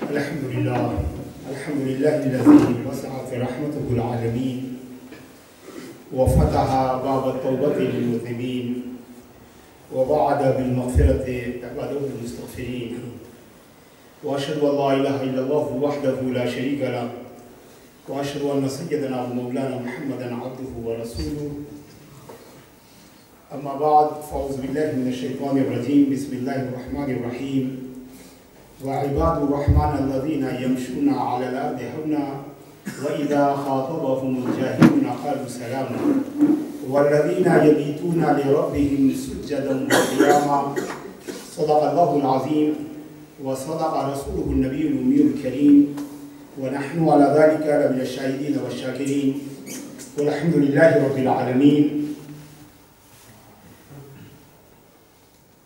الحمد لله الذي وسعت رحمته العالمين وفتح باب التوبة للمذنبين ووعد بالمغفرة عباده المستغفرين وأشهد أن لا إله إلا الله وحده لا شريك له وأشهد أن سيدنا ومولانا محمدا عبده ورسوله أما بعد فأعوذ بالله من الشيطان الرجيم بسم الله الرحمن الرحيم وعباد الرحمن الذين يمشون على الأرض هونا وإذا خاطبهم الجاهلون قالوا سلاما والذين يبيتون لربهم سجدا وقياما صدق الله العظيم وصدق رسوله النبي الأمي الكريم ونحن على ذلك لمن الشاهدين والشاكرين والحمد لله رب العالمين.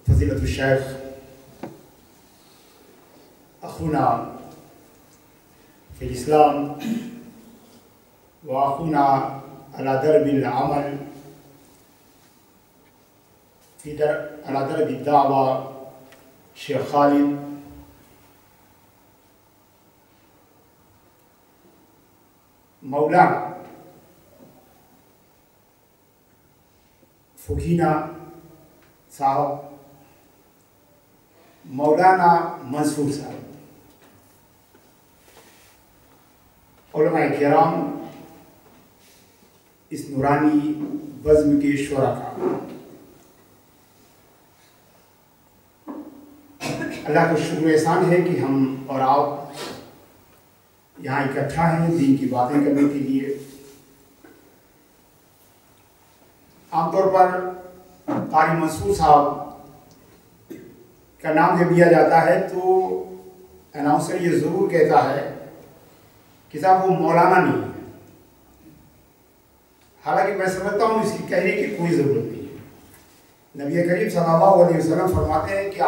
فضيلة الشيخ أخونا في الإسلام وأخونا على درب العمل على درب الدعوة شيخ خالد مولانا فقینا صاحب مولانا منصور صاحب علماء کرام اس نورانی بزم کے شرکاء اللہ کا شکر احسان ہے کہ ہم اور آپ یہاں اکٹھا ہیں دین کی باتیں کرنے کے لیے. عام طور پر قاری منصور صاحب کا نام جب لیا جاتا ہے تو اناؤنسر یہ ضرور کہتا ہے کہ صاحب وہ مولانا نہیں ہے. حالانکہ میں سمجھتا ہوں اس کی کہنے کی کوئی ضرورت نہیں ہے. نبی کریم صلی اللہ علیہ وسلم فرماتے ہیں کہ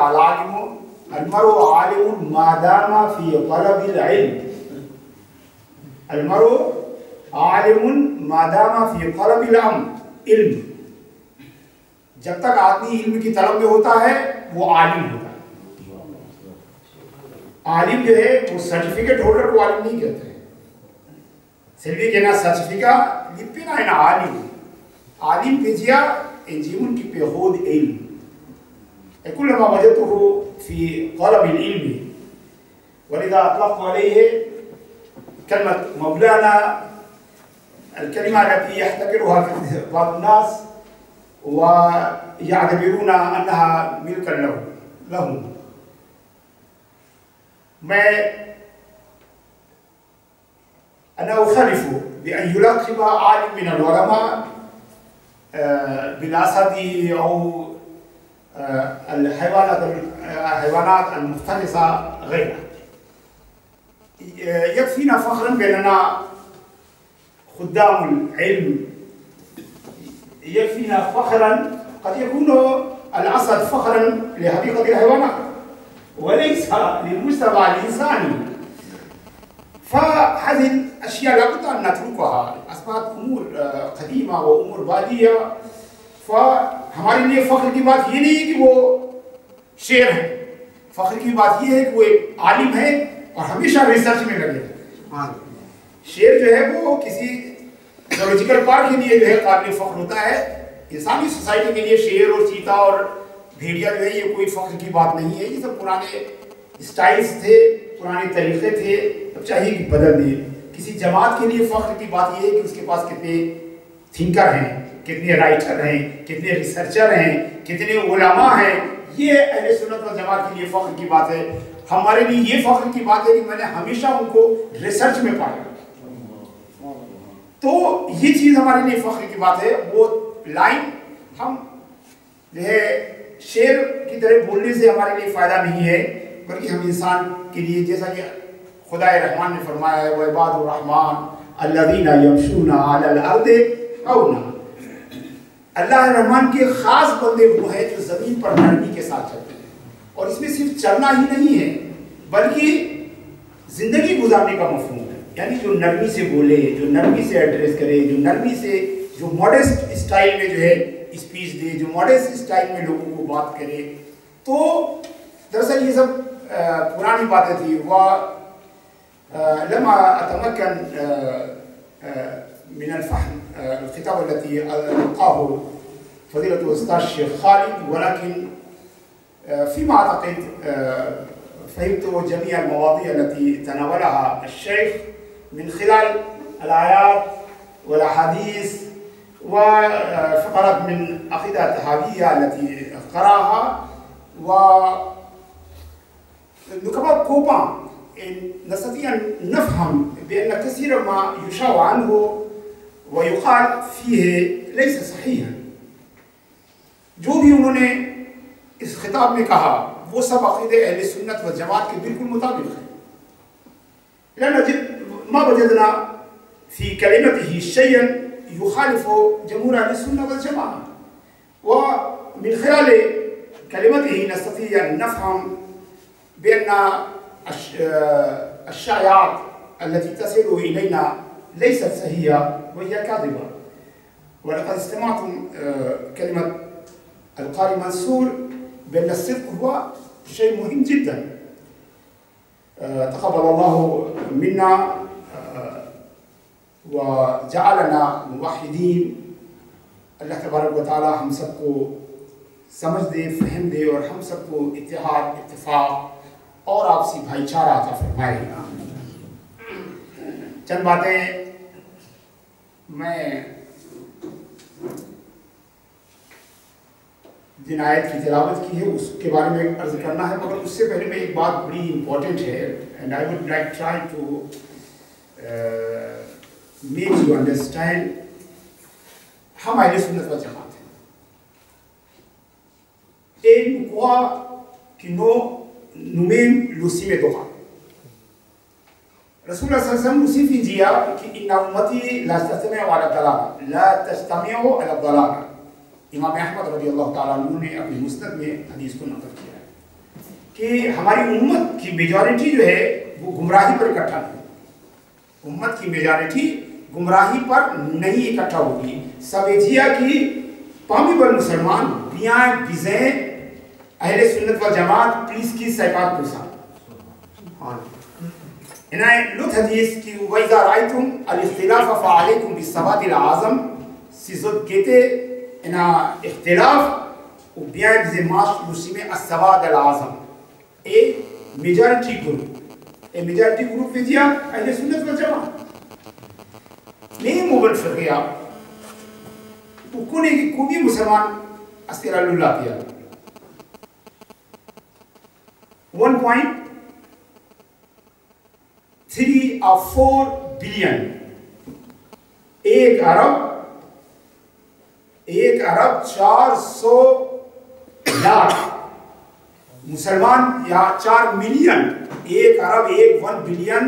المرء عالم ما دام فی طلب العلم. المرء عالم ما دام فی طلب العلم. جب تک آدمی علم کی طلب میں ہوتا ہے وہ عالم ہوتا ہے. عالم جو ہے وہ سرٹیفکیٹ ہولڈر کو عالم نہیں کہتے ہیں. سلوی کہنا سرٹیفکیٹ لپنا ہے نا عالم. عالم پیجیا انجیمن کی پیخود علم. كل ما وجدته في طلب العلم ولذا أطلقت عليه كلمة مولانا الكلمة التي يحتكرها بعض الناس ويعتبرون أنها ملكا لهم. أنا أخالف بأن يلقب عالم من العلماء بالأسد أو الحيوانات المفترسة غيرها. يكفينا فخرا بأننا خدام العلم. يكفينا فخرا قد يكون الأسد فخرا لحديقة الحيوانات وليس للمجتمع الإنساني. فهذه الأشياء لابد أن نتركها. أصبحت أمور قديمة وأمور بادية. فہمارے لیے فخر کی بات یہ نہیں ہے کہ وہ شیر ہے. فخر کی بات یہ ہے کہ وہ ایک عالم ہے اور ہمیشہ ریسرچ میں لگے ہیں. شیر جو ہے وہ کسی زولوجیکل پارک کے لیے جو ہے قابل فخر ہوتا ہے. انسانی سوسائٹی کے لیے شیر اور چیتا اور بھیڑیا جو ہے یہ کوئی فخر کی بات نہیں ہے. یہ سب پرانے اسٹائلز تھے, پرانے طریقے تھے. اب چاہیے کہ بدل دیں. کسی جماعت کے لیے فخر کی بات یہ ہے کہ اس کے پاس کتنے تھنکر ہیں, کتنے رائٹر ہیں, کتنے ریسرچر ہیں, کتنے علماء ہیں. یہ اہل سنت و جماعت کے لیے فخر کی بات ہے. ہمارے لیے یہ فخر کی بات ہے کہ میں نے ہمیشہ ان کو ریسرچ میں پایا. تو یہ چیز ہمارے لیے فخر کی بات ہے. وہ لائن ہم جو ہے شیر کی طرح بولنے سے ہمارے لیے فائدہ نہیں ہے, بلکہ ہم انسان کے لیے جیسا کہ خدا رحمان نے فرمایا ہے وعباد الرحمن الذین یمشون علی الارض ہونا. اللہ رحمان کے خاص بندے وہ ہیں جو زمین پر نرمی کے ساتھ چلتے ہیں. اور اس میں صرف چلنا ہی نہیں ہے بلکہ زندگی گزارنے کا مفہوم ہے. یعنی جو نرمی سے بولے, جو نرمی سے ایڈریس کرے, جو نرمی سے جو ماڈسٹ اسٹائل میں جو ہے اسپیچ دے, جو ماڈسٹ اسٹائل میں لوگوں کو بات کرے. تو دراصل یہ سب پرانی باتیں تھی. لما أتمكن من الفهم الخطاب التي ألقاه فضيلة الأستاذ الشيخ خالد، ولكن فيما أعتقد فهمت جميع المواضيع التي تناولها الشيخ من خلال الآيات والأحاديث وفقرات من عقيدة التهابية التي قرأها. ونكبر كوبان نستطيع أن نفهم بأن كثيرا ما يشاع عنه ويقال فيه ليس صحيحا. جو بھی انہوں نے اس خطاب میں کہا وہ سب عقیدے اہل سنت و جماعت کے بالکل مطابق ہے. ما وجدنا في كلمته شيئا يخالف جمهور اهل السنه والجماعه، ومن خلال كلمته نستطيع ان نفهم بان الشائعات التي تصل الينا ليست صحيحه وهي كاذبه. ولقد استمعتم كلمه القارئ منصور بأن الصدق هو شيء مهم جدا. تقبل الله منا وجعلنا موحدین. اللہ تبارک و تعالی ہم سب کو سمجھ دے، فہم دے اور ہم سب کو اتحاد، اتفاق اور آپسی بھائی چارہ عطا فرمائے. چند باتیں میں جن آیت کی تلاوت کی ہے اس کے بارے میں عرض کرنا ہے، مگر اس سے پہلے میں ایک بات بڑی امپورٹنٹ ہے and I would like try to make you understand. ہم اہل سنت و جماعت ہیں. ایک قوا کی نمیم لوسی میں دوہا رسول اللہ صلی اللہ علیہ وسلم اسی فیجیا کہ ان امتی لا تجتمع علی الضلالہ لا تجتمع علی الضلالہ. امام احمد رضی اللہ تعالیٰ عنہ نے اپنی مسند میں حدیث کو نقل کیا ہے کہ ہماری امت کی میجورٹی جو ہے وہ گمراہی پر اکٹھا نہیں. امت کی میجورٹی گمراہی پر نہیں اکٹھا ہوگی. سویجیا کی پامی پر مسلمان بیاں بیزیں اہل سنت و جماعت پلیس کی سیپات پرسان. انہیں لط حدیث کی وَإِذَا رَأَيْتُمْ الْإِخْتِلَافَ فَعَلَيْكُمْ بِالسَّوَادِ الْأَعْظَمِ سیزد کہتے انہا اختلاف و بیاں بیزیں معاش روسی میں السواد العظم ایک میجارٹی گروپ. ایک میجارٹی گروپ میں دیا اہل سنت و جماعت نہیں موبل فرقیہ تو کونے کی کوبی مسلمان استرال اللہ کیا 1.3 or 4 بلین. ایک عرب 400 لاکھ مسلمان یا 4 ملین. ایک عرب 1 بلین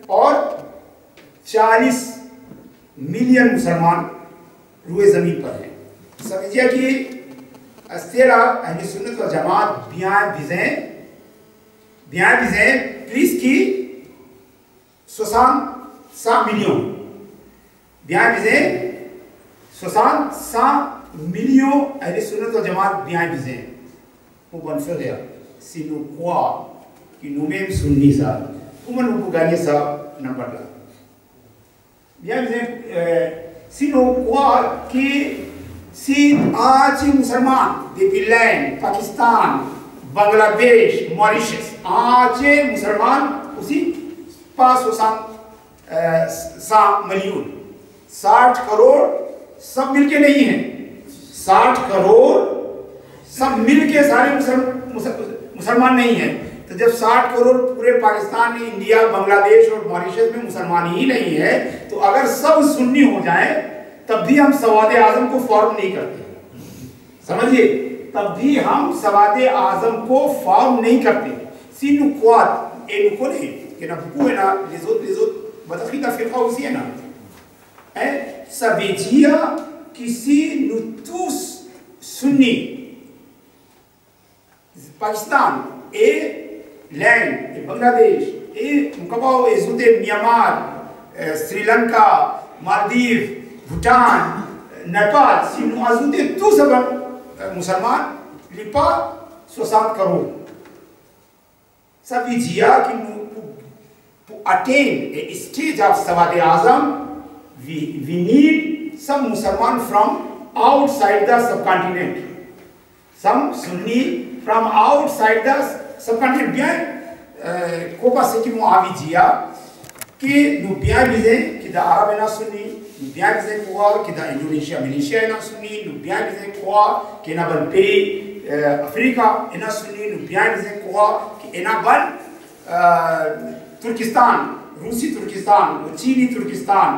اور 40 ملین مسلمان روئے زمین پر ہیں. سمجھئے کہ استیرہ اہل سنت و جماعت بیاں بیزیں پلیس کی 100 ملین بیاں بیزیں 100 ملین اہل سنت و جماعت بیاں بیزیں وہ بنفر گیا سینو قوا کی نومیم سننی سا امن کو گانی سا نمبر لا بیاں بیزیں سینو قوا کی سین آج مسلمان دی پلین پاکستان بنگلہ دیش موریشس آج مسلمان اسی 560 ملین 60 کروڑ سب مل کے نہیں ہیں. 60 کروڑ سب مل کے سارے مسلمان نہیں ہیں. تو جب 60 کروڑ پورے پاکستان انڈیا بنگلہ دیش اور موریشس میں مسلمان ہی نہیں ہے تو اگر سب سنی ہو جائیں تب بھی ہم سواد اعظم کو فارم نہیں کرتے. سمجھئے تب بھی ہم سواد اعظم کو فارم نہیں کرتے. سینو قوات اینو کو نہیں کہ نا بکو ہے نا لزود بدخیدہ فرقہ اسی ہے نا سبیجیا کسی نتوس سنی پاکستان اے لینڈ اے بنگلہ دیش اے مکباو اے زود میامار سری لنکا مالدیو بھوٹان نیپال سینو آزود تو سب مسلمان لیپا 60 کروڑ سبیجیا کی to attain a stage of Sawad-e Azam, we need some Musliman from outside the subcontinent. Some Sunni from outside the subcontinent. Bien, Kopa Sekimu Avijia, que no bien visé, que da Arabe na Sunni, no bien visé quoi, que da Indonesia, Malaysia na Sunni, no bien visé quoi, que na ban pays Africa na Sunni, no bien visé quoi, que na ban Turkistan, Rusi Turkistan, वो चीनी तुर्किस्तान,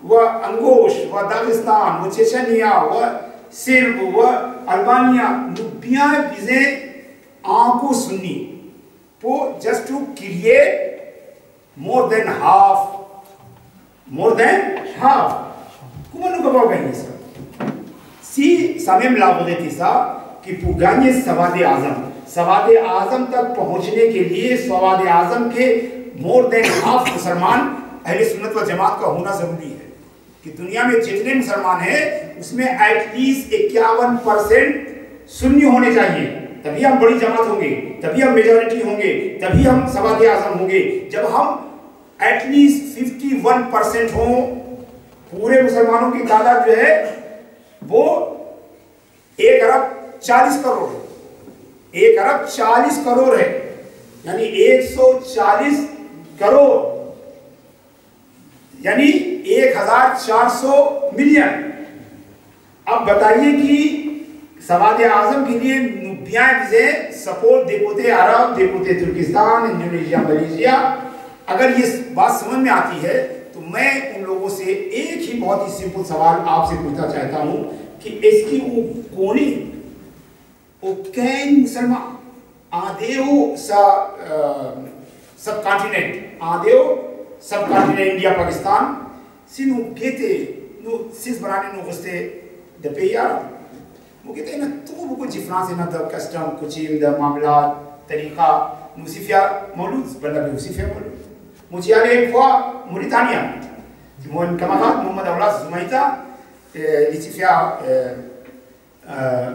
वो अंगोश, वो Dagestan, वो चेचनिया, वो Serb, वो Albania, Nubia बिज़े आंको सुन्नी, po just to create more than half. Comment nous pouvons gagner ça? Si ça même la vérité ça, कि pour gagner Sawad-e Azam तक पहुंचने के लिए Sawad-e Azam के more than half मुसलमान अहले सुन्नत व जमात का होना जरूरी है कि दुनिया में जितने मुसलमान हैं उसमें एटलीस्ट 51% सुन्नी होने चाहिए, तभी हम बड़ी जमात होंगे, तभी हम मेजॉरिटी होंगे, तभी हम Sawad-e Azam होंगे। जब हम एटलीस्ट 51% हों, पूरे मुसलमानों की तादाद जो है वो 1 अरब 40 करोड़ है, 1 अरब 40 करोड़ है, यानी 140 करोड़, यानी 1400 मिलियन। अब बताइए कि Sawad-e Azam के लिए नुबिया बिज़े सपोर्ट देखोते अरब, देखोते तुर्किस्तान, इंडोनेशिया, मलेशिया। अगर ये बात समझ में आती है तो मैं उन लोगों से एक ही बहुत ही सिंपल सवाल आपसे पूछना चाहता हूं कि इसकी वो कोनी o कैन मुसलमान आदेव सब कॉन्टिनेंट इंडिया पाकिस्तान सिनु कहते नो सिस बनाने नो गुस्ते दपे यार वो कहते ना तो वो कुछ फ्रांस ना द कस्टम कुछ इन द मामला तरीका मुसीफिया मौलूद बल्ला मुसीफिया मौलूद मुझे यार एक fois Mauritania mon camarade Mohamed Awlas Zumaïta il fait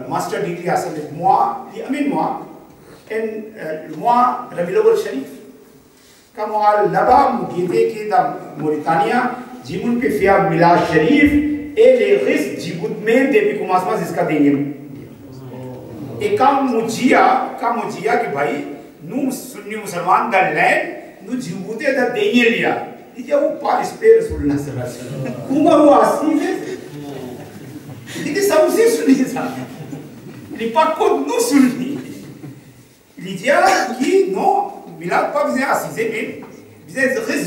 master degree hasil avec moi li amin moi en moi Rabiul Awwal Sharif comme on là-bas mugité que dans Mauritanie jimun pe faire Milad Sharif et les risques Djibouti même depuis commencement jusqu'à dernier et quand mujia que भाई nous sunni musulman dans l'air no Djibouti da denye liya diya wo Paris pe Rasulullah sallallahu alaihi wasallam kuma wo asile didi sausi sunni sa li pas code no sunni li dia qui non Milad pas besoin assise même besoin reste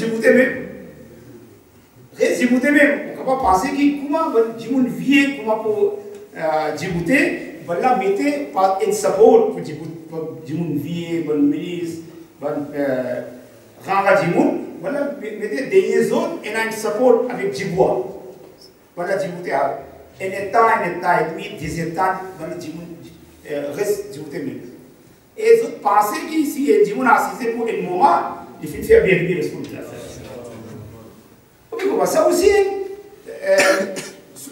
Djibouti même on peut pas penser que kuma jimun vie kuma pour Djibouti balla mete pas in support pour Djibouti jimun vie bon milice bon Ranga Djimoun, voilà, mettez des zones et un support avec Djiboua. Voilà, Djibouti a un état et demi, 10 États, voilà, Djimoun reste Djibouti même. Et vous pensez qu'ici, Djimoun a assisté pour un moment, il faut faire bien le Rasulullah. Ça aussi,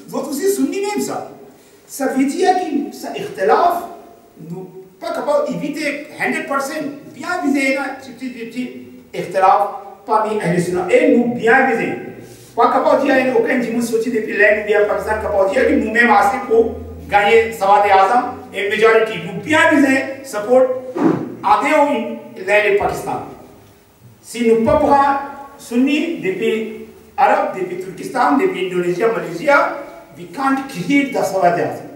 votre aussi sunni même ça. Ça veut dire que ça ikhtilaf, nous pas capable d'éviter 100%, bien viser là, इख्तिलाफ पानी अहले सुन्नत ए नु बिया बिजे पा कपौजिया इन ओकन जिमु सोची दे पिलैन बिया पाकिस्तान कपौजिया कि मुमे वास्ते को गाये Sawad-e Azam ए मेजॉरिटी नु बिया बिजे सपोर्ट आते हो इन लैले पाकिस्तान सी नु पपरा Sunni depuis Arab depuis Turkistan depuis Indonesia Malaysia we can't create the Sawad-e Azam,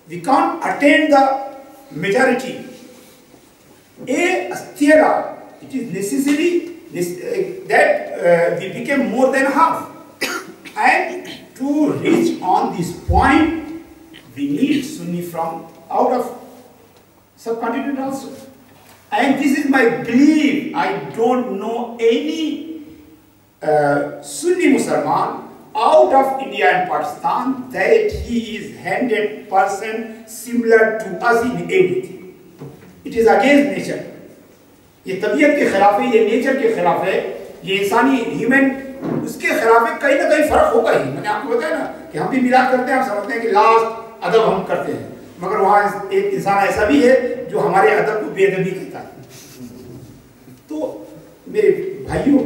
we can't attain the majority a astira. It is necessary that we become more than half. And to reach on this point, we need Sunni from out of subcontinent also. And this is my belief. I don't know any Sunni Musliman out of India and Pakistan that he is 100% similar to us in everything. It is against nature. ये तबीयत के खिलाफ है, ये nature के खिलाफ है, ये इंसानी ह्यूमन उसके खिलाफ है, कहीं ना कहीं फर्क होगा ही। मैंने आपको बताया ना कि हम भी मिलाद करते हैं, हम समझते हैं कि लास्ट अदब हम करते हैं, मगर वहाँ एक इंसान ऐसा भी है जो हमारे अदब को बेअदबी करता है। तो मेरे भाइयों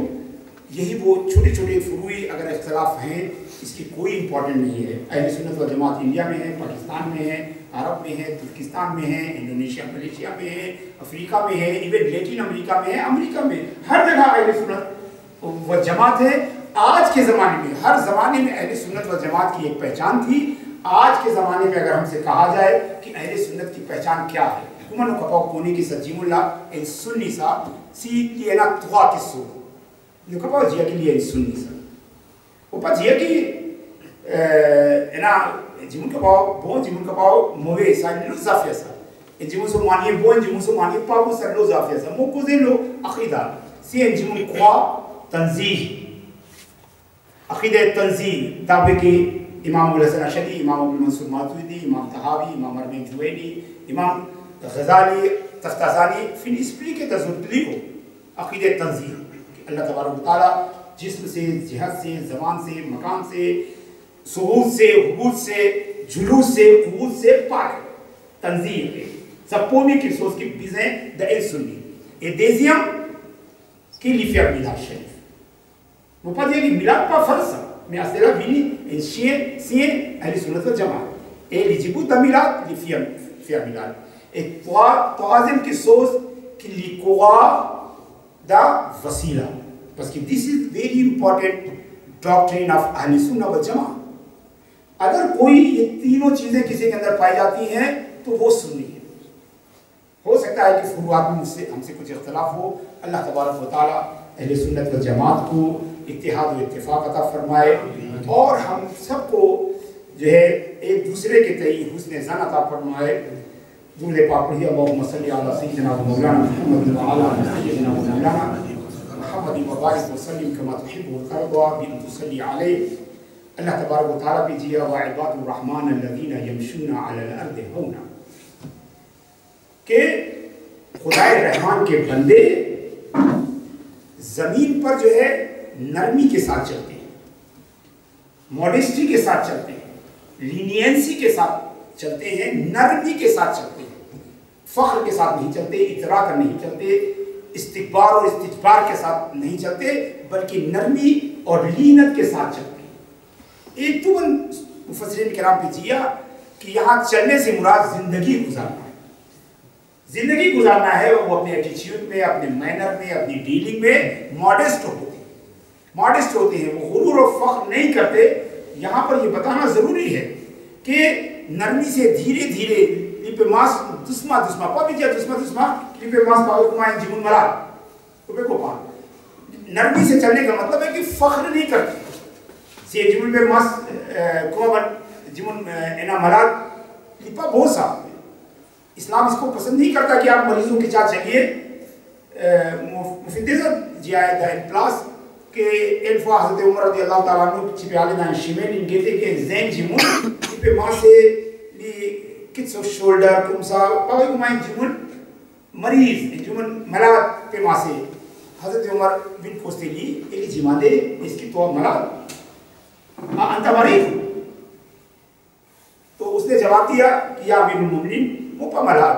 यही वो छोटे छोटे फुरूई अगर इख्तलाफ हैं, इसकी कोई इम्पोर्टेंट नहीं है। अहले सुन्नत व जमात इंडिया में है, पाकिस्तान में है, अरब में है, तुर्किस्तान में है, इंडोनेशिया मलेशिया में है, अफ्रीका में है, इवन लैटिन अमेरिका में है, अमेरिका में, हर जगह अहले सुन्नत व जमात है। आज के ज़माने में, हर ज़माने में अहले सुन्नत व जमात की एक पहचान थी। आज के ज़माने में अगर हमसे कहा जाए कि अहले सुन्नत की पहचान क्या है, कुमन कपाव कोनी की सजीमुल्ला इन सुन्नी सा सी लियना तुआ किस्सो जो कपाव जिया के लिए इन सुन्नी सा ऊपर जिया की ना जिमुन कपाव बोन जिमुन कपाव मोवे सा लो जाफिया सा इन जिमुन सो मानिए बोन जिमुन सो मानिए पाबू सर लो जाफिया सा मोको दे लो अकीदा सी इन जिमुन क़वा तंज़ीह अकीदा तंज़ीह ताबे की इमाम अबुल हसन अशरी, इमाम अबुल मंसूर मातुरीदी, इमाम तहावी, इमाम अरबी जुवैनी, इमाम गज़ाली, तफ्ताज़ानी फिर स्प्री के तजुर्बली को अक़ीदे तंज़ीह कि अल्लाह तबारक व तआला जिस्म से, जिहद से, ज़मान से, मकान से, सुहूद से, हुबूद से, जुलूस से, क़ुवूत से पाक तंज़ीह है। सपोमी की सोच की बिज़ें द एल सुन्नी एदेजियम की लिफिया मिलाद शरीफ वो पता है कि मिलाद का फ़र्ज़ में असेला बिनी इन शीए अहले सुन्नत व जमात एलिजिबु द मिलाद लिफिया मिलाद एक तवाज़ुन की सोच कि लिकुआ द वसीला बस कि this is very important doctrine of अहले सुन्नत व जमात। अगर कोई ये तीनों चीजें किसी के अंदर पाई जाती हैं तो वो सुन्नी है। हो सकता है कि फुरुआत में मुझसे हमसे कुछ इख्तलाफ हो। अल्लाह तबारक व तआला अहले सुन्नत व जमात को इत्तिहाद व इत्तिफाक अता फरमाए और हम सबको जो है एक दूसरे के तई हुस्न ज़न अता फरमाए। दुरूद पाक पढ़िए अल्लाहुम्मा सल्लि अला सय्यिदिना व मौलाना मुहम्मद व अला सय्यिदिना व मौलाना मुहम्मद व बारिक व सल्लिम कमा तुहिब्बु व तर्दा बिन तुसल्ली अलैहि। अल्लाह तबारक व तआला भी जिया व इबादुर रहमान अल्लज़ीना यमशूना अलल अर्दि हौना के खुदाए रहमान के बंदे ज़मीन पर जो है नरमी के साथ चलते हैं, मॉडेस्टी के साथ चलते हैं, लीनियंसी के साथ चलते हैं, नरमी के साथ चलते हैं, फख्र के साथ नहीं चलते, इतरा कर नहीं चलते, इस्तिकबार और इस्तिजबार के साथ नहीं चलते, बल्कि नरमी और लीनत के साथ चलते हैं। एक तो मुफस्सिरीन किराम ने जिया कि यहाँ चलने से मुराद जिंदगी गुजारना है। जिंदगी गुजारना है वो अपने एटीट्यूड में, अपने मैनर में, अपनी डीलिंग में मॉडेस्ट होते हैं, वो गुरूर और फख्र नहीं करते। यहाँ पर ये बताना ज़रूरी है कि नरमी से धीरे धीरे लिपे मास दुस्मा दुस्मा पाबिजिया दुस्मा दुस्मा लिपे मास पावकुमाइन जीवन मरा रुपए को पा नरमी से चलने का मतलब है कि फख्र नहीं करते से जीवन पे मास कुमावन जीवन एना मरा लिपा बहुत सा इस्लाम इसको पसंद नहीं करता कि आप मरीजों के साथ चलिए। मुफिद्दीज़ जिया द प्लस के एल्फा हज़रत उमर रज़ी अल्लाह ताला अन्हु छिपे आले दान शिमेन इन कहते कि ज़ैन जिमुन पे मां से ली किट्स ऑफ शोल्डर कुमसा पावे कुमाइन जिमुन मरीज जिमुन मला पे मां से हज़रत उमर बिन कोस्तेली एक जिमादे इसकी तो मला अंत मरीज तो उसने जवाब दिया कि या अमीरुल मोमिनीन मुपा मला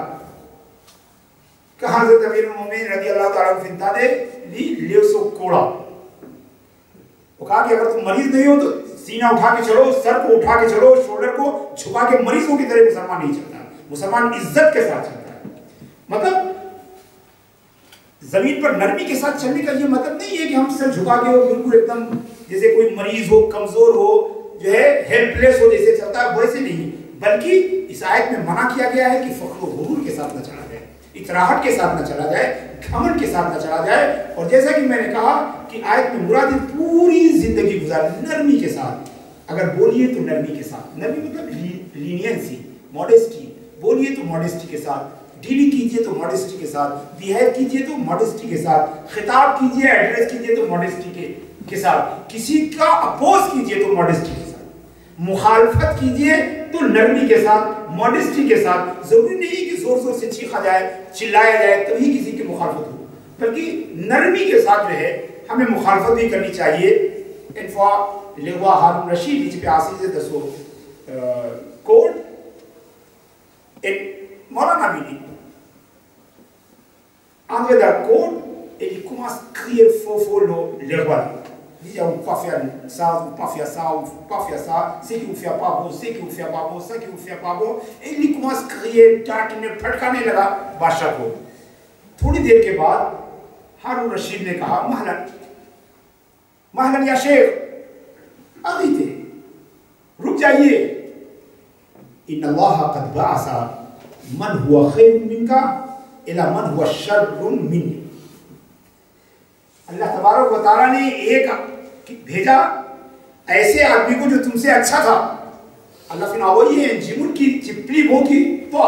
कहा हज़रत अमीरुल मोमिनीन रज़ी अल्लाह ताला अन्हु फिंतादे ली लेसो कोड़ा वो कहा कि अगर तुम मरीज नहीं हो तो सीना उठा के चलो, सर को उठा के चलो, शोल्डर को झुका के मरीजों की तरह मुसलमान नहीं चलता। मुसलमान इज्जत के साथ चलता है। मतलब जमीन पर नरमी के साथ चलने का ये मतलब नहीं है कि हम सर झुका के हो बिल्कुल एकदम जैसे कोई मरीज हो, कमजोर हो, जो है हेल्पलेस हो जैसे चलता है वैसे नहीं, बल्कि इस आयत में मना किया गया है कि फख्र गुरूर के साथ न चला जाए, इतराहट के साथ न चला जाए, घमंड के साथ न चला जाए। और जैसा कि मैंने कहा कि आयत में मुराद पूरी जिंदगी गुजार नरमी के साथ। अगर बोलिए तो नरमी के साथ, नरमी मतलब लीनियंसी, मॉडेस्टी, बोलिए तो मॉडेस्टी के साथ, डीलिंग कीजिए तो मॉडेस्टी के साथ, बिहेव कीजिए तो मॉडेस्टी के साथ, खिताब कीजिए, एड्रेस कीजिए तो मॉडेस्टी के साथ, किसी का अपोज कीजिए तो मॉडेस्टी के साथ, मुखालफत कीजिए तो नरमी के साथ, मॉडेस्टी के साथ। जरूरी नहीं कि जोर जोर से चीखा जाए, चिल्लाया जाए तभी किसी की मुखालफत हो, बल्कि नरमी के साथ जो है हमें मुखालफत भी करनी चाहिए। इनफा लेवा हारून रशीद जिस पे आसीज़ दसो कोड एक मौलाना भी नहीं आंध्र दा कोड एक कुमास क्लियर फोलो लेवा Dia upafia ça, c'est qui vous fait pas beau, c'est qui vous fait pas beau, ça qui vous fait pas beau. Et il commence à crier, डांटने, फटकाने लगा बादशाह को। थोड़ी देर के बाद हारून रशीद ने कहा, महलन या शेख, अगीते, रुक जाइए। इन्नल्लाह क़द बअसा मन हुआ खैरुन मिनका इला मन हुआ शर्रुन मिन्नी। अल्लाह तबारक व तआला ने एक भेजा ऐसे आदमी को जो तुमसे अच्छा था। अल्लाह फिनावई एंजिमुन की चिपली वो की तो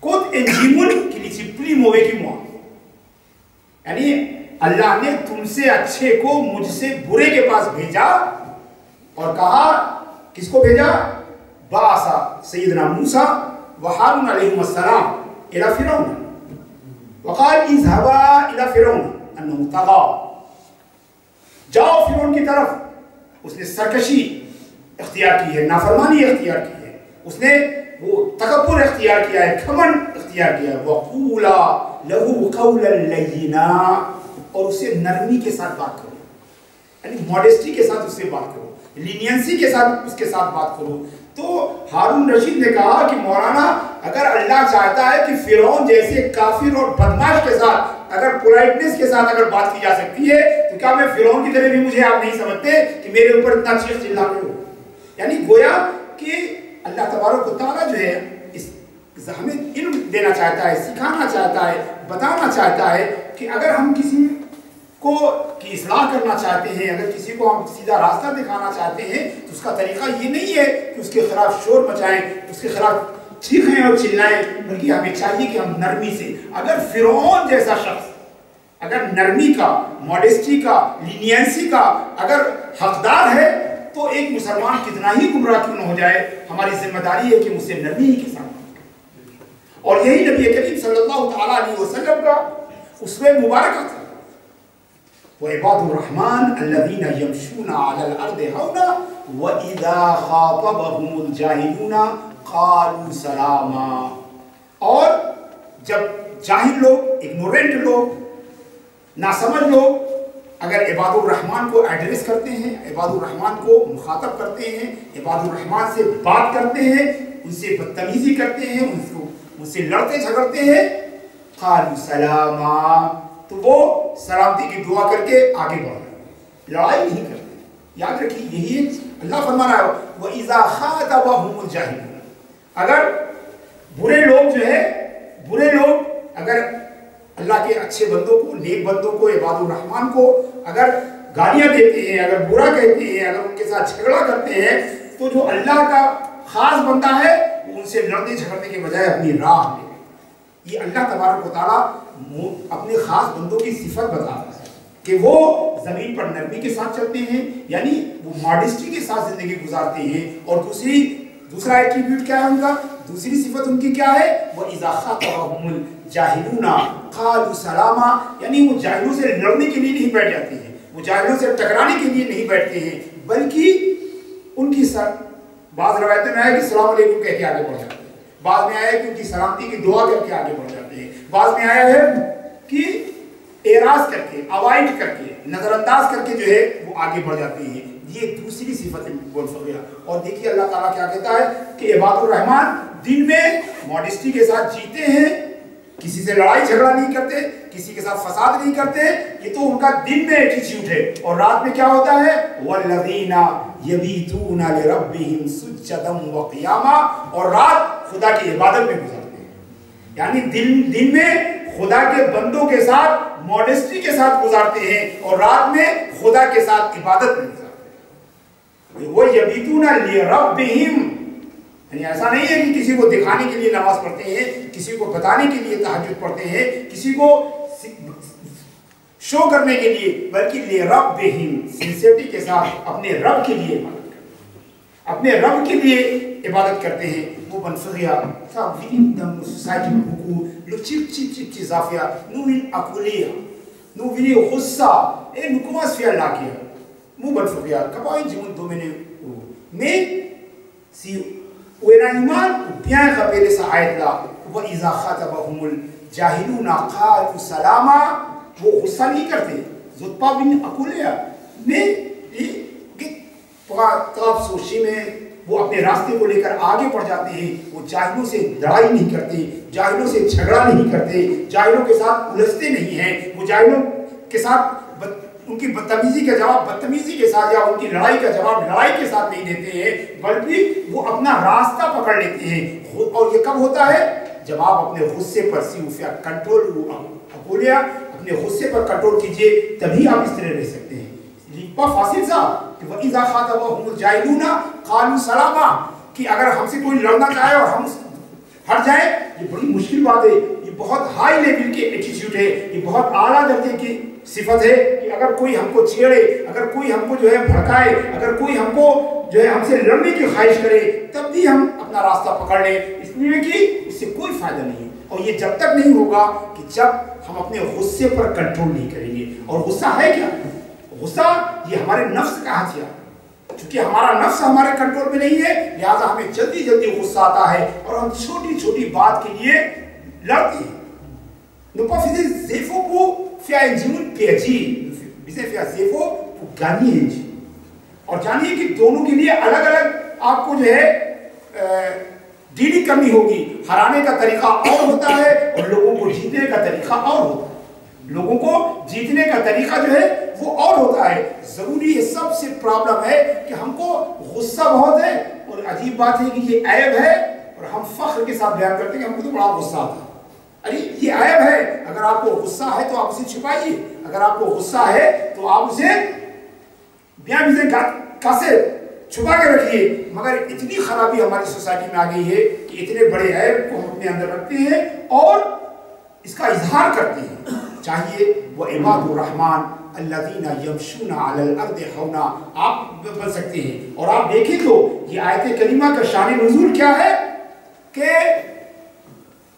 कोत एंजिमुन की चिपली मोवे की मुआ, यानी अल्लाह ने तुमसे अच्छे को मुझसे बुरे के पास भेजा और कहा, किसको भेजा? बासा सैयदना मूसा व हारून अलैहिस्सलाम इला फिरौन वक़ाल इज़हबा इला फिरौन अन्नहु तग़ा, जाओ फिरौन की तरफ। उसने सरकशी इख्तियार की है, नाफरमानी इख्तियार की है, उसने वो तकब्बुर इख्तियार किया है, घमंड इख्तियार किया है। वक़ूला लहू क़ौलन लय्यिना, और उसे नरमी के साथ बात करो, यानी मॉडेस्टी के साथ उससे बात करो, लीनियंसी के साथ उसके साथ बात करो। तो हारून रशीद ने कहा कि मौलाना, अगर अल्लाह चाहता है कि फिरौन जैसे काफिर और बदमाश के साथ अगर पोलाइटनेस के साथ अगर बात की जा सकती है, तो क्या मैं फिरौन की तरह भी मुझे आप नहीं समझते कि मेरे ऊपर इतना चीख चिल्ला रहे हो? यानी गोया कि अल्लाह तबारक व तआला जो है इस हमें इल्म देना चाहता है, सिखाना चाहता है, बताना चाहता है कि अगर हम किसी को की इस्लाह करना चाहते हैं, अगर किसी को हम सीधा रास्ता दिखाना चाहते हैं, तो उसका तरीका ये नहीं है कि उसके खिलाफ शोर मचाएं, उसके खिलाफ चीखें और चिल्लाएं, बल्कि हमें चाहिए कि हम नरमी से, अगर फिरौन जैसा शख्स अगर नरमी का, मॉडेस्टी का, लीनियंसी का अगर हकदार है, तो एक मुसलमान कितना ही गुमराह क्यों न हो जाए, हमारी जिम्मेदारी है कि मुझसे नरमी के साथ। और यही नबी करीम सल्लल्लाहु तआला अलैहि वसल्लम का उसवे मुबारक था। वइबादुर रहमान अल्लज़ीना यमशूना अलल अर्दि हौना व इज़ा खातबहुमुल जाहिलूना क़ालू सलामा। और जब जाहिल लोग, इग्नोरेंट लोग, नासमझ लोग अगर इबादुर रहमान को एड्रेस करते हैं, इबादुर रहमान को मुखातब करते हैं, इबादुर रहमान से बात करते हैं, उनसे बदतमीजी करते हैं, उनसे लड़ते झगड़ते हैं, क़ालू सलामा, तो वो सलामती की दुआ करके आगे बढ़ रहे हैं, लड़ाई नहीं करते। याद रखिए, यही अल्लाह फरमा रहा है, व इज़ा खातबहुमुल जाहिलून, अगर बुरे लोग जो है, बुरे लोग अगर अल्लाह के अच्छे बंदों को, नेक बंदों को, इबादुर रहमान को अगर गालियां देते हैं, अगर बुरा कहते हैं, अगर उनके साथ झगड़ा करते हैं, तो जो अल्लाह का खास बंदा है वो उनसे लड़ने झगड़ने के बजाय अपनी राह ले। ये अल्लाह तबारक व तआला अपने खास बंदों की सिफत बताता है कि वो जमीन पर नरमी के साथ चलते हैं, यानी वो मॉडेस्टी के साथ जिंदगी गुजारते हैं। और दूसरा एट्रीब्यूट क्या है उनका, दूसरी सिफत उनकी क्या है, वो इज़ा खातबहुमुल जाहिलूना क़ालू सलामा, यानी वो जाहिलों से लड़ने के लिए नहीं बैठ जाते हैं, वो जाहिलों से टकराने के लिए नहीं बैठते हैं, बल्कि उनकी बाज़ रवायतों में आया कि सलाम अलैकुम कह के आगे बढ़ जाते हैं, बाद में आया कि उनकी सलामती की दुआ करके आगे बढ़ जाते हैं, बाद में आया है कि एराज करके, अवॉइड करके, नजरअंदाज करके जो है वो आगे बढ़ जाते हैं। ये दूसरी सिफत है बोलफिया। और देखिए अल्लाह ताला क्या कहता है कि इबादुर रहमान दिन में मॉडेस्टी के साथ जीते हैं, किसी से लड़ाई झगड़ा नहीं करते, किसी के साथ फसाद नहीं करते, ये तो उनका दिन में एटीट्यूड है। और रात में क्या होता है, वल्लज़ीना यबीतूना लिरब्बिहिम सुज्जदन व क़ियामा, और रात खुदा की इबादत में गुजारते हैं, यानी दिन में खुदा के बंदों के साथ मॉडेस्टी के साथ गुजारते हैं और रात में खुदा के साथ इबादत में गुजारते हैं। वो यबीतूना लिरब्बिहिम, यानी ऐसा नहीं है कि किसी को दिखाने के लिए नमाज पढ़ते हैं, किसी को बताने के लिए तहज्जुद पढ़ते हैं, किसी को शो करने के लिए, बल्कि लिरब्बिहिम, सिंसियरिटी के साथ अपने रब के लिए इबादत करते हैं, अपने रब के लिए इबादत करते हैं। वो बनफिया था विनिंदम society बुku lo chip zafia nu win akulia nu vini khussa e nu kumas fi alakia mu banfia kabai jimun domene mais si wena iman bien rappelé sa ayat là wa iza khatabahumul jahiluna qalu salama, वो गुस्सा नहीं करते, जुत्पा बिन अकुलिया, तो आप सोचिए में वो अपने रास्ते को लेकर आगे बढ़ जाते हैं, वो जाहिलों से लड़ाई नहीं करते, जाहिलों से झगड़ा नहीं करते, जाहिलों के साथ उलझते नहीं हैं, वो जाहिलों के साथ उनकी बदतमीजी का जवाब बदतमीजी के साथ या उनकी लड़ाई का जवाब लड़ाई के साथ नहीं देते हैं, बल्कि वो अपना रास्ता पकड़ लेते हैं। और ये कब होता है? जब आप अपने गुस्से पर कंट्रोल अपने गुस्से पर कंट्रोल कीजिए, तभी आप इस तरह रह सकते हैं। फासिल साहब कि अगर हमसे कोई लड़ना चाहे और हम हट जाए, ये बड़ी मुश्किल बात है, ये बहुत हाई लेवल की एटीट्यूड है, ये बहुत आला दर्जे की सिफत है कि अगर कोई हमको छेड़े, अगर कोई हमको जो है भड़काए, अगर कोई हमको जो है हमसे लड़ने की ख्वाहिश करे, तब भी हम अपना रास्ता पकड़ लें, इसलिए कि इससे कोई फायदा नहीं है। और ये जब तक नहीं होगा कि जब हम अपने गुस्से पर कंट्रोल नहीं करेंगे। और गुस्सा है क्या? गुस्सा ये हमारे नफ्स का हथियार, क्योंकि हमारा नफ्स हमारे कंट्रोल में नहीं है, लिहाजा हमें जल्दी जल्दी गुस्सा आता है और हम छोटी छोटी बात के लिए लड़ते हैं। और जानिए कि दोनों के लिए अलग अलग आपको जो है डीलिंग करनी होगी। हराने का तरीका और होता है और लोगों को जीतने का तरीका और होता है। लोगों को जीतने का तरीका जो है वो और होता है। जरूरी है, सबसे प्रॉब्लम है कि हमको गुस्सा बहुत है, और अजीब बात है कि ये ऐब है और हम फख्र के साथ बयान करते हैं कि हमको तो बड़ा गुस्सा आता है। अरे ये ऐब है, अगर आपको गुस्सा है तो आप उसे छिपाइए, अगर आपको गुस्सा है तो आप उसे कैसे छुपा के रखिए। मगर इतनी खराबी हमारी सोसाइटी में आ गई है कि इतने बड़े ऐब को हम अपने अंदर रखते हैं और इसका इजहार करते हैं। चाहिए वो इबादुर रहमान अल्लज़ीना यमशूना अलल अर्दि हौना आप बन सकते हैं। और आप देखें तो ये आयत करीमा का शान नुज़ूल क्या है कि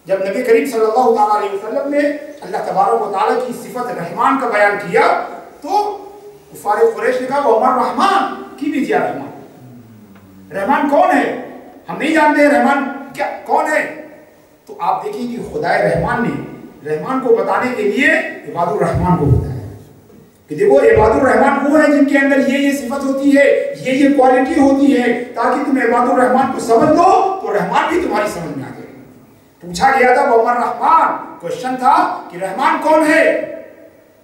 जब नबी करीम सल्लल्लाहु अलैहि वसल्लम ने अल्लाह तबारक व तआला की सिफत रहमान का बयान किया तो कुफार कुरैश ने कहा वो हमारा रहमान की भी दिया। रहमान कौन है? हम नहीं जानते हैं रहमान क्या कौन है। तो आप देखिए कि खुदाए रहमान ने रहमान को बताने के लिए इबादुर रहमान को बताया कि देखो इबादुर रहमान वो है जिनके अंदर ये सिफत होती है, ये क्वालिटी होती है, ताकि तुम इबादुर रहमान को समझ लो तो रहमान भी तुम्हारी समझ में आ जाए। पूछा गया था वो रहमान, क्वेश्चन था कि रहमान कौन है,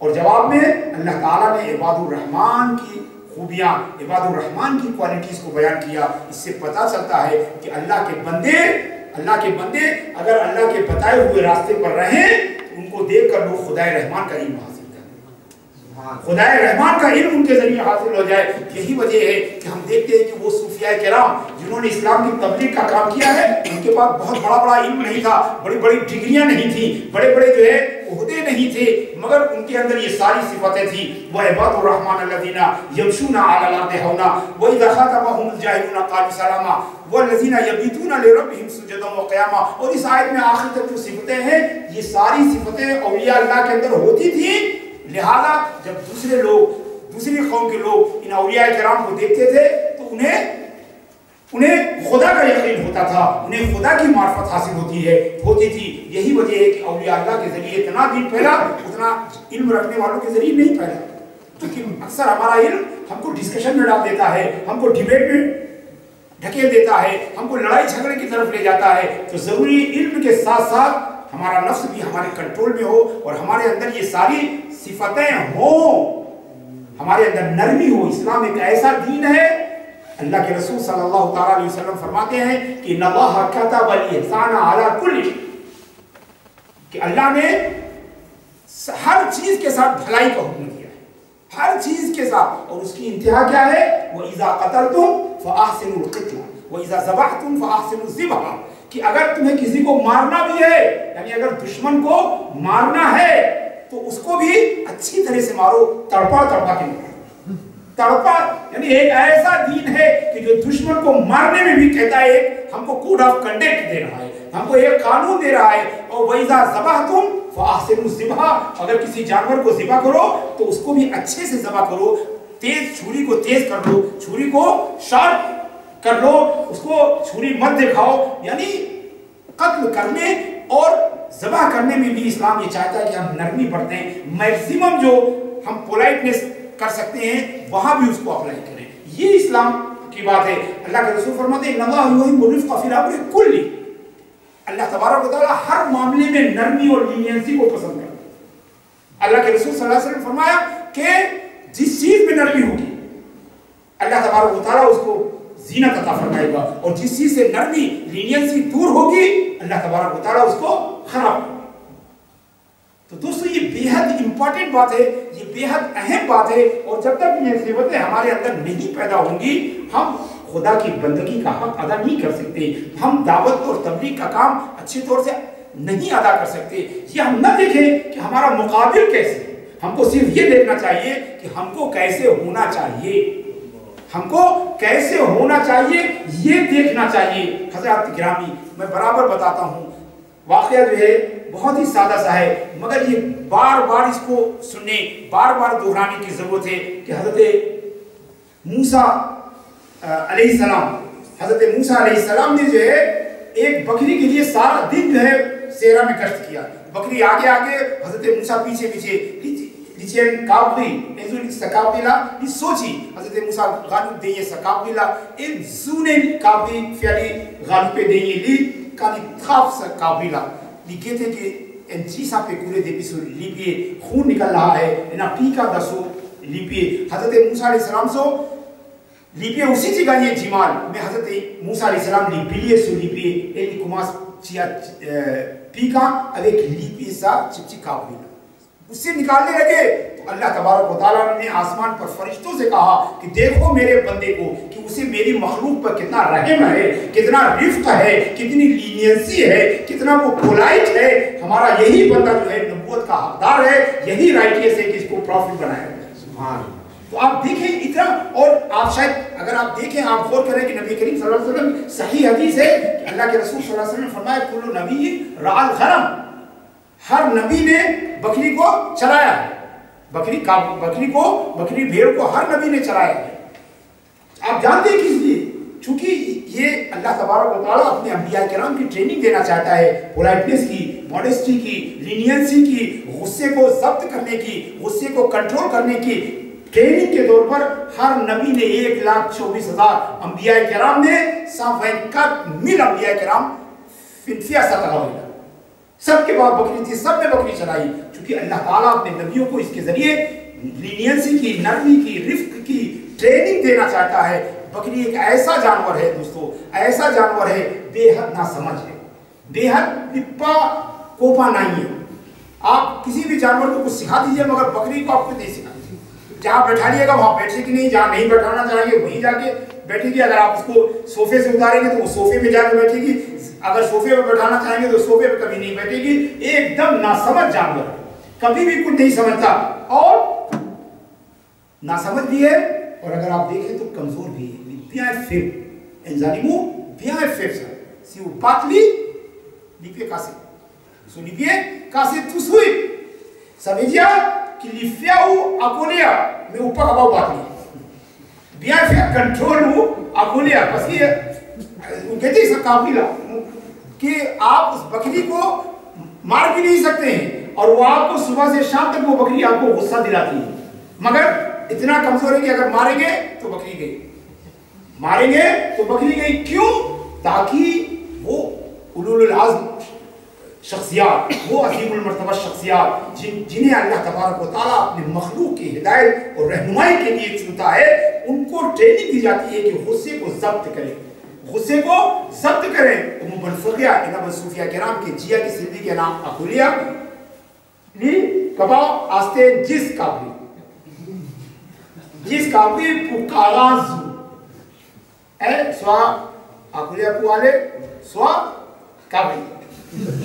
और जवाब में अल्लाह ताला ने इबादुर रहमान की खूबियां, इबादुर रहमान की क्वालिटीज को बयान किया। इससे पता चलता है कि अल्लाह के बंदे अगर अल्लाह के बताए हुए रास्ते पर रहें तो उनको देखकर लोग खुदाए रहमान का इल्म हासिल करें, खुदाए रहमान का इल्म उनके जरिए हासिल हो जाए। यही वजह है कि हम देखते हैं कि वो सूफियाए किराम जिन्होंने इस्लाम की तबलीग का काम किया है, उनके पास बहुत बड़ा बड़ा इल्म नहीं था, बड़ी बड़ी डिग्रियां नहीं थी, बड़े बड़े जो है ओहदे नहीं थे, मगर उनके अंदर ये सारी सिफतें थी। वह इबादुर रहमान अल्लज़ीना यमशूना अलल अर्दि हौना व इज़ा ख़ातबहुमुल जाहिलूना क़ालू सलामा वल्लज़ीना यबीतूना लिरब्बिहिम सुजदन व क़ियामा। और इस आयत में आखिर तक जो सिफतें हैं, ये सारी सिफतें औलिया अल्लाह के अंदर होती थी। लिहाजा जब दूसरी कौम के लोग इन औलिया किराम को देखते थे तो उन्हें खुदा का यकीन होता था, उन्हें खुदा की मार्फत हासिल होती थी। यही वजह है कि औलिया अल्लाह के जरिए इतना दिन फैला, उतना इल्म रखने वालों के जरिए नहीं फैला। क्योंकि अक्सर हमारा इल्म हमको डिस्कशन में डाल देता है, हमको डिबेट में ढकेल देता है, हमको लड़ाई झगड़े की तरफ ले जाता है। तो जरूरी इल्म के साथ साथ हमारा नफ्स भी हमारे कंट्रोल में हो और हमारे अंदर ये सारी सिफतें हो, हमारे अंदर नरमी हो। इस्लाम एक ऐसा दीन है, अल्लाह के रसूल सल्लल्लाहु अलैहि वसल्लम फरमाते हैं कि नल्लाह कतबल इहसाना अला कुल्ली शै, कि अल्लाह ने हर चीज के साथ भलाई का हुक्म दिया है, हर चीज के साथ। और उसकी इंतहा क्या है? व इज़ा क़तलतुम फ़अहसिनुल क़ित्ला व इज़ा ज़बहतुम फ़अहसिनुज़ ज़िबहा, कि अगर तुम्हें किसी को मारना भी है, यानी अगर दुश्मन को मारना है तो उसको भी अच्छी तरह से मारो, तड़पा के मारो। तड़पा यानी एक ऐसा दीन है कि जो दुश्मन को मारने में भी कहता है, हमको कोड ऑफ कंडक्ट दे रहा है, हमको एक कानून दे रहा है। और वइज़ा ज़बहतुम फ़अहसिनुज़ ज़िबहा, अगर किसी जानवर को ज़िबा करो तो उसको भी अच्छे से ज़बा करो, तेज छुरी को तेज कर लो, छुरी को शार्प कर लो, उसको छुरी मत दिखाओ। यानी कत्ल करने और ज़बह करने में भी इस्लाम ये चाहता है कि हम नरमी बरतें। मैक्सिमम जो हम पोलाइटनेस کر سکتے ہیں وہاں بھی اس کو اپلائی کریں. یہ اسلام کی بات ہے. اللہ کے رسول فرماتے ہیں ان اللہ یحب الرفق فی الامر کلہ. اللہ تبارک و تعالیٰ ہر معاملے میں نرمی اور لینینسی کو پسند کرتا ہے. اللہ کے رسول صلی اللہ علیہ وسلم فرمایا کہ جس چیز میں نرمی ہوگی اللہ تبارک و تعالیٰ اس کو زینت عطا فرمائے گا, اور جس چیز سے نرمی لینینسی دور ہوگی اللہ تبارک و تعالیٰ اس کو خراب کرے. تو دوستو یہ بے حد امپورٹنٹ بات ہے, یہ بے حد اہم بات ہے, اور جب تک یہ صفتیں ہمارے اندر نہیں پیدا ہوں گی ہم خدا کی بندگی کا حق ادا نہیں کر سکتے, ہم دعوت اور تبلیغ کا کام اچھے طور سے نہیں ادا کر سکتے. یہ ہم نہ دیکھیں کہ ہمارا مقابل کیسے, ہم کو صرف یہ دیکھنا چاہیے کہ ہم کو کیسے ہونا چاہیے, ہم کو کیسے ہونا چاہیے یہ دیکھنا چاہیے. حضرات گرامی میں برابر بتاتا ہوں, واقعہ جو ہے بہت ہی سادہ سا ہے, مگر یہ بار بار اس کو سننے, بار بار دہرانے کی ضرورت ہے کہ حضرت موسیٰ علیہ السلام, حضرت موسیٰ علیہ السلام نے جو ہے ایک بکری کے لیے سارا دن جو ہے صحرا میں گشت کیا. بکری آگے آگے, حضرت موسیٰ پیچھے پیچھے. Dicen kabri, ezul sakabila, di soci. Hazreti Musa galip deye sakabila, el zunen kabri fiali galip deye li kani traf sakabila. Li kete ke en chisa pe kure de pisu lipiye khun nikal raha hai, ena pika daso lipiye. Hazreti Musa alayhi salam so lipiye usi jagah ye jimal. Mein Hazreti Musa alayhi salam lipiye so lipiye el kumas chia pika avec lipiye sa chipchi kabila. اس سے نکالنے لگے تو اللہ تبارک و تعالیٰ نے آسمان پر فرشتوں سے کہا کہ دیکھو میرے بندے کو کہ اسے میری مخلوق پر کتنا رحم ہے, کتنا رفق ہے, کتنی لینینسی ہے, کتنا وہ پولائٹ ہے. ہمارا یہی بندہ جو ہے نبوت کا حقدار ہے, یہی رائٹیس ہے کہ اس کو پروفٹ بنایا ہے. سبحان. تو آپ دیکھیں اتنا, اور آپ شاید اگر آپ دیکھیں آپ غور کریں کہ نبی کریم صلی اللہ علیہ وسلم صحیح حدیث ہے کہ اللہ کے رسول صلی اللہ علیہ وسلم نے فرمایا کل نبی رعا الغنم, ہر نبی نے بکری کو چرایا ہے. بکری بھیڑ کو ہر نبی نے چرایا ہے. آپ جانتے ہیں کس لیے؟ چونکہ یہ اللہ تبارک و تعالیٰ اپنے انبیاء کرام کی ٹریننگ دینا چاہتا ہے, پولائٹنس کی, ماڈسٹی کی, لینینسی کی, غصے کو ضبط کرنے کی, غصے کو کنٹرول کرنے کی ٹریننگ کے طور پر. ہر نبی نے 1,24,000 انبیاء کرام نے 124,000 انبیاء کرام فنفیہ ستغاویہ, سب کے بعد بکری تھی, سب نے بکری چلائی. چونکہ اللہ تعالیٰ اپنے نبیوں کو اس کے ذریعے لینینسی کی, نرمی کی, رفق کی ٹریننگ دینا چاہتا ہے. بکری ایک ایسا جانور ہے دوستو, ایسا جانور ہے بے حد ناسمجھ ہے, بے حد پپا کوپا نہیں ہے. آپ کسی بھی جانور کو کچھ سکھا دیجئے مگر بکری کو آپ کو نہیں سکھا دیجئے. جہاں بیٹھا لیے گا وہاں بیٹھے گی نہیں, جہاں نہیں بیٹھانا چاہیے وہیں جا کے بیٹھے گی. اگر آپ اس کو صوفے سے اتاریں گے تو وہ صوفے میں جا کے بیٹھے گی, اگر صوفے پہ بیٹھانا چاہیں گے تو صوفے پہ کبھی نہیں بیٹھے گی. ایک دم ناسمجھ جانور, کبھی بھی کچھ نہیں سمجھتا اور ناسمجھ بھی ہے, اور اگر آپ دیکھیں تو کمزور بھی ہے. bien fait. Un animal bien fait ça. Si vous battez, les pieds cassés. Sur les pieds cassés tout de suite. Ça veut dire qu'il les fait ou à colère, mais ou pas capable de battre. Bien fait contrôle ou à colère, parce que vous कहते हैं काफी ला कि आप उस बकरी को मार भी नहीं सकते हैं और वो आपको सुबह से शाम तक वो बकरी आपको गुस्सा दिलाती है, मगर इतना कमजोर है कि अगर मारेंगे तो बकरी गई, मारेंगे तो बकरी गई. क्यों? ताकि वो उलुल आज़्म शख्सियात, वो अज़ीमुल मर्तबा शख्सियात जिन्हें अल्लाह तबारक व तआला अपने मखलूक की हिदायत और रहनुमाई के लिए चुनता है, उनको ट्रेनिंग दी जाती है कि गुस्से को ज़ब्त करें, गुस्से को ज़ब्त करें. मुबलफिया इनम सूफिया किराम के जिया की सिंधी के नाम अकुलिया ली कबा आस्ते जिस काबली पुकाराज़ है स्वा अकुलिया पुआले स्वा काबली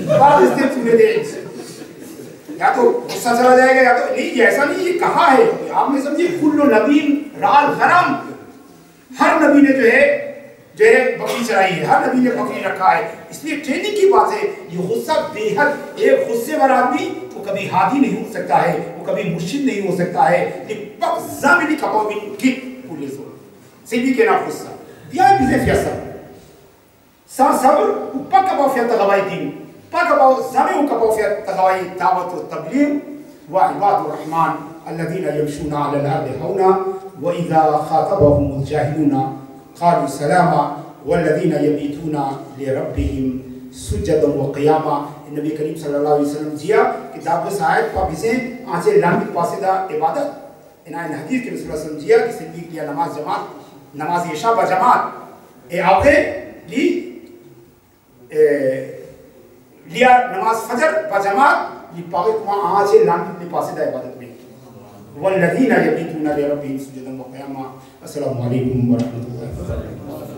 बात इससे चुने दे, या तो गुस्सा चला जाएगा या तो नहीं. ऐसा नहीं, ये कहा है आपने समझिए कुल्लु नबीन राल गरम, हर नबी ने जो है बकरी चराई है, हर नबी ने बकरी रखा है. इसलिए ट्रेनिंग की बात है. ये गुस्सा बेहद, एक गुस्से वाला आदमी वो कभी हादी नहीं हो सकता है, वो कभी मुर्शिद नहीं हो सकता है. ये पक ज़मीनी कपाविन किट पुलिस हो सिंधी के नाम गुस्सा बिया बिज़े फियासा सा सब्र पक कपाफिया तगवाई दिन पक कपाव ज़मीन कपाफिया तगवाई दावत व तबलीग व इबादुर रहमान الذين يمشون على الأرض هونا وإذا خاطبهم الجاهلون قالوا سلاما والذين يبيتون لربهم سجدا وقياما. نبی کریم صلی اللہ علیہ وسلم جیا کتاب سائد پاپیسیں آنچے لامت پاسدہ عبادت انہیں حدیث کے رسول اللہ علیہ وسلم جیا کہ صدیق لیا نماز جماعت نماز عشاء با جماعت اے آوے لیا نماز فجر با جماعت لی پاوے کما آنچے لامت پاسدہ عبادت میں والذین یبیتون لربهم سجدا وقیاما. السلام علیکم ورحمۃ اللہ وبرکاتہ.